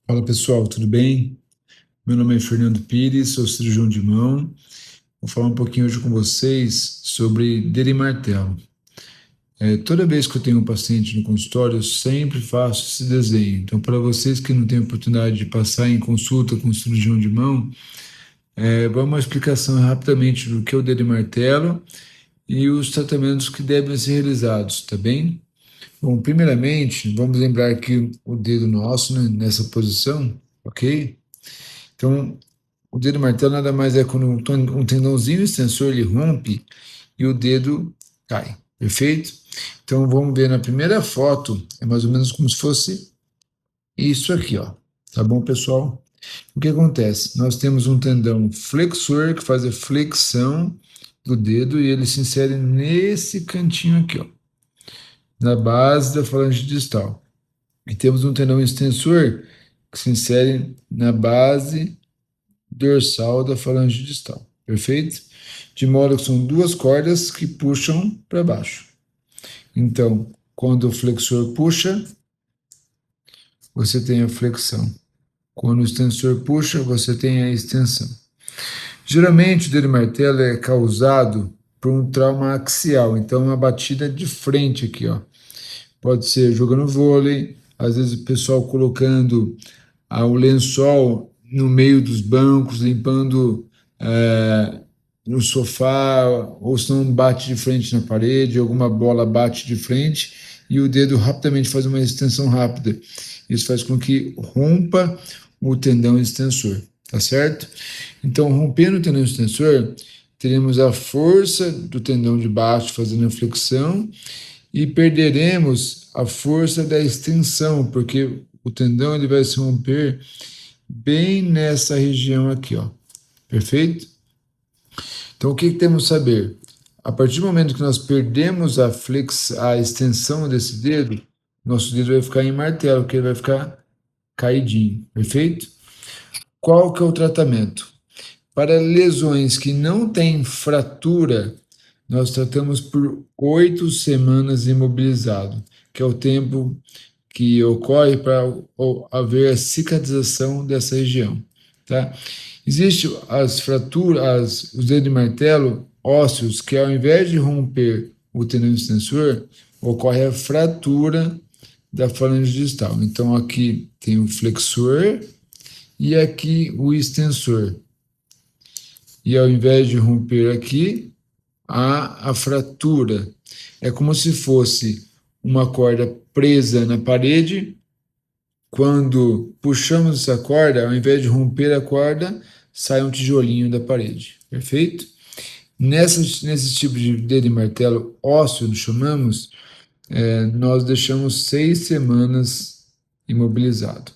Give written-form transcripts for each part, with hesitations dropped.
Fala pessoal, tudo bem? Meu nome é Fernando Pires, sou cirurgião de mão. Vou falar um pouquinho hoje com vocês sobre dedo e martelo. Toda vez que eu tenho um paciente no consultório, eu sempre faço esse desenho. Então, para vocês que não têm oportunidade de passar em consulta com o cirurgião de mão, vamos uma explicação rapidamente do que é o dedo e martelo e os tratamentos que devem ser realizados, tá bem? Bom, primeiramente, vamos lembrar que o dedo nosso, né, nessa posição, ok? Então, o dedo martelo nada mais é quando um tendãozinho extensor ele rompe e o dedo cai, perfeito? Então vamos ver na primeira foto, é mais ou menos como se fosse isso aqui, ó. Tá bom, pessoal? O que acontece? Nós temos um tendão flexor que faz a flexão do dedo e ele se insere nesse cantinho aqui, ó, na base da falange distal. E temos um tendão extensor que se insere na base dorsal da falange distal, perfeito? De modo que são duas cordas que puxam para baixo. Então, quando o flexor puxa, você tem a flexão. Quando o extensor puxa, você tem a extensão. Geralmente, o dedo martelo é causado por um trauma axial, então uma batida de frente aqui, ó. Pode ser jogando vôlei, às vezes o pessoal colocando o lençol no meio dos bancos, limpando no sofá, ou se não bate de frente na parede, alguma bola bate de frente e o dedo rapidamente faz uma extensão rápida. Isso faz com que rompa o tendão extensor, tá certo? Então, rompendo o tendão extensor, teremos a força do tendão de baixo fazendo a flexão e perderemos a força da extensão, porque o tendão ele vai se romper bem nessa região aqui, ó. Perfeito? Então, o que temos que saber? A partir do momento que nós perdemos a extensão desse dedo, nosso dedo vai ficar em martelo, porque ele vai ficar caidinho, perfeito? Qual que é o tratamento? Para lesões que não têm fratura, nós tratamos por 8 semanas imobilizado, que é o tempo que ocorre para haver a cicatrização dessa região, tá? Existe as fraturas, os dedos de martelo ósseos, que ao invés de romper o tendão extensor, ocorre a fratura da falange distal. Então aqui tem o flexor e aqui o extensor. E ao invés de romper aqui, há a fratura. É como se fosse uma corda presa na parede. Quando puxamos essa corda, ao invés de romper a corda, sai um tijolinho da parede. Perfeito? Nesse tipo de dedo de martelo ósseo, chamamos, nós deixamos 6 semanas imobilizado.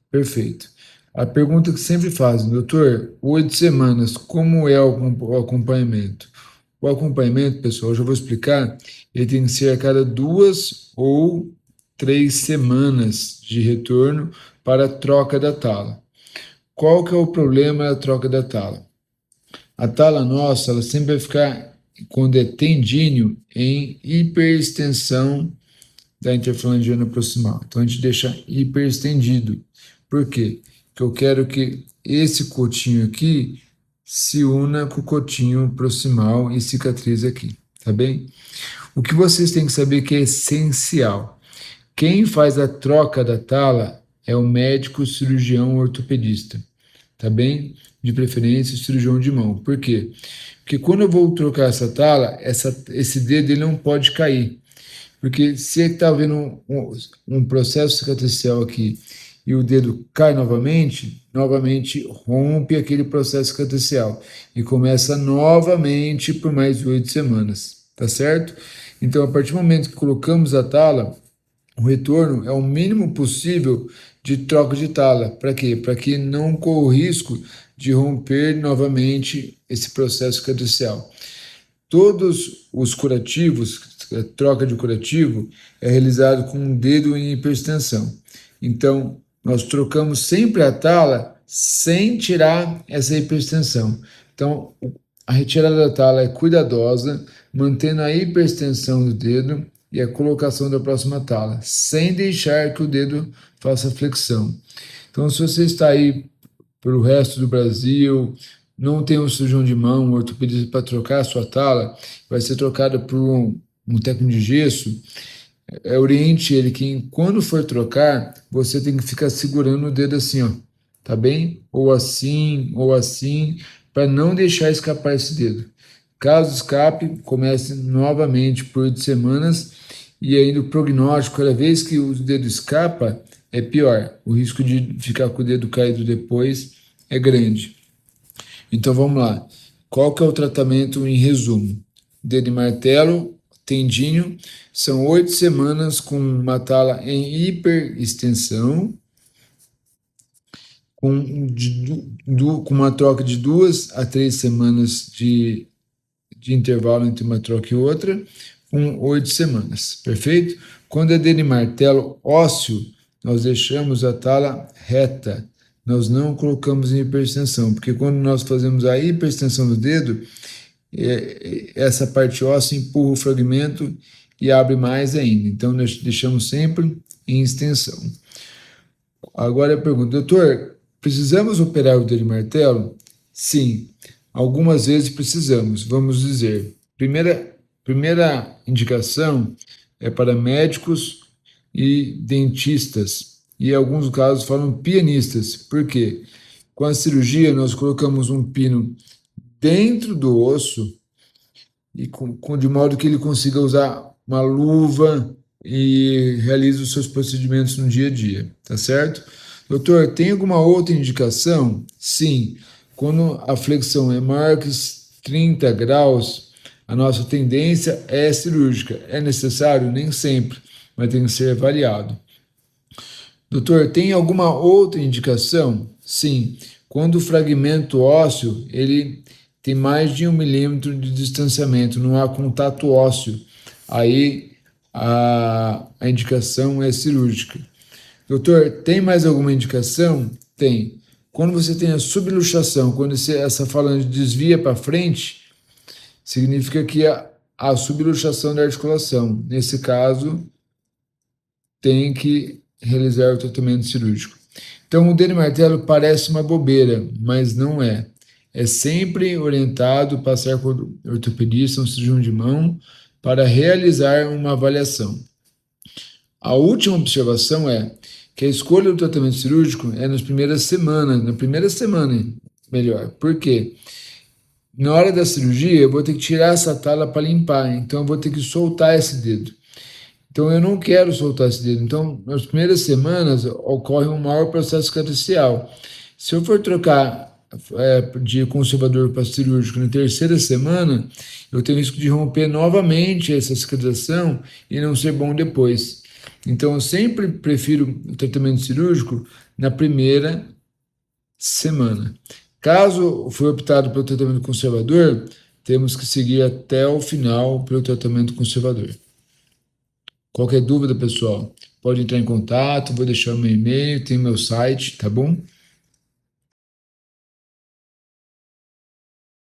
Perfeito. A pergunta que sempre fazem, doutor, 8 semanas, como é o acompanhamento? O acompanhamento, pessoal, eu já vou explicar, ele tem que ser a cada 2 ou 3 semanas de retorno para a troca da tala. Qual que é o problema da troca da tala? A tala nossa, ela sempre vai ficar, quando é tendíneo, em hiperextensão da interfalangiana proximal. Então a gente deixa hiperestendido. Por quê? Porque eu quero que esse cotinho aqui se una com o cotinho proximal e cicatrize aqui, tá bem? O que vocês têm que saber que é essencial. Quem faz a troca da tala é o médico cirurgião ortopedista, tá bem? De preferência, cirurgião de mão. Por quê? Porque quando eu vou trocar essa tala, esse dedo ele não pode cair. Porque se ele está havendo um processo cicatricial aqui e o dedo cai novamente rompe aquele processo cicatricial e começa novamente por mais 8 semanas, tá certo? Então, a partir do momento que colocamos a tala, o retorno é o mínimo possível de troca de tala. Para quê? Para que não corra o risco de romper novamente esse processo cicatricial. Todos os curativos, a troca de curativo, é realizado com um dedo em hiperextensão. Então, nós trocamos sempre a tala sem tirar essa hiperextensão. Então, a retirada da tala é cuidadosa, mantendo a hiperextensão do dedo e a colocação da próxima tala, sem deixar que o dedo faça flexão. Então, se você está aí pelo resto do Brasil, não tem um cirurgião de mão, um ortopedista para trocar a sua tala, vai ser trocada por um técnico de gesso, oriente ele que quando for trocar, você tem que ficar segurando o dedo assim, ó, tá bem? Ou assim, para não deixar escapar esse dedo. Caso escape, comece novamente por 8 semanas e ainda o prognóstico, cada vez que o dedo escapa, é pior. O risco de ficar com o dedo caído depois é grande. Então vamos lá. Qual que é o tratamento em resumo? Dedo de martelo, tendinho, são 8 semanas com uma tala em hiperextensão, com uma troca de 2 a 3 semanas de intervalo entre uma troca e outra, com 8 semanas, perfeito? Quando é dedo de martelo ósseo, nós deixamos a tala reta, nós não colocamos em hiperextensão, porque quando nós fazemos a hiperextensão do dedo, essa parte óssea empurra o fragmento e abre mais ainda. Então, nós deixamos sempre em extensão. Agora eu pergunto, doutor, precisamos operar o dedo de martelo? Sim, algumas vezes precisamos. Vamos dizer, primeira indicação é para médicos e dentistas, e em alguns casos falam pianistas. Por quê? Com a cirurgia, nós colocamos um pino dentro do osso e de modo que ele consiga usar uma luva e realize os seus procedimentos no dia a dia, tá certo? Doutor, tem alguma outra indicação? Sim, quando a flexão é maior que 30 graus, a nossa tendência é cirúrgica. É necessário? Nem sempre, mas tem que ser avaliado. Doutor, tem alguma outra indicação? Sim, quando o fragmento ósseo ele tem mais de 1 milímetro de distanciamento, não há contato ósseo, aí a indicação é cirúrgica. Doutor, tem mais alguma indicação? Tem. Quando você tem a subluxação, quando essa falange desvia para frente, significa que a subluxação da articulação. Nesse caso, tem que realizar o tratamento cirúrgico. Então, o dedo de martelo parece uma bobeira, mas não é. É sempre orientado passar por um ortopedista, um cirurgião de mão, para realizar uma avaliação. A última observação é que a escolha do tratamento cirúrgico é nas primeiras semanas, na primeira semana, melhor. Por quê? Na hora da cirurgia, eu vou ter que tirar essa tala para limpar, então eu vou ter que soltar esse dedo. Então eu não quero soltar esse dedo. Então, nas primeiras semanas ocorre um maior processo cicatricial. Se eu for trocar de conservador para cirúrgico na terceira semana, eu tenho risco de romper novamente essa cicatrização e não ser bom depois. Então eu sempre prefiro o tratamento cirúrgico na primeira semana. Caso for optado pelo tratamento conservador, temos que seguir até o final pelo tratamento conservador. Qualquer dúvida, pessoal, pode entrar em contato, vou deixar meu e-mail, tem meu site, tá bom?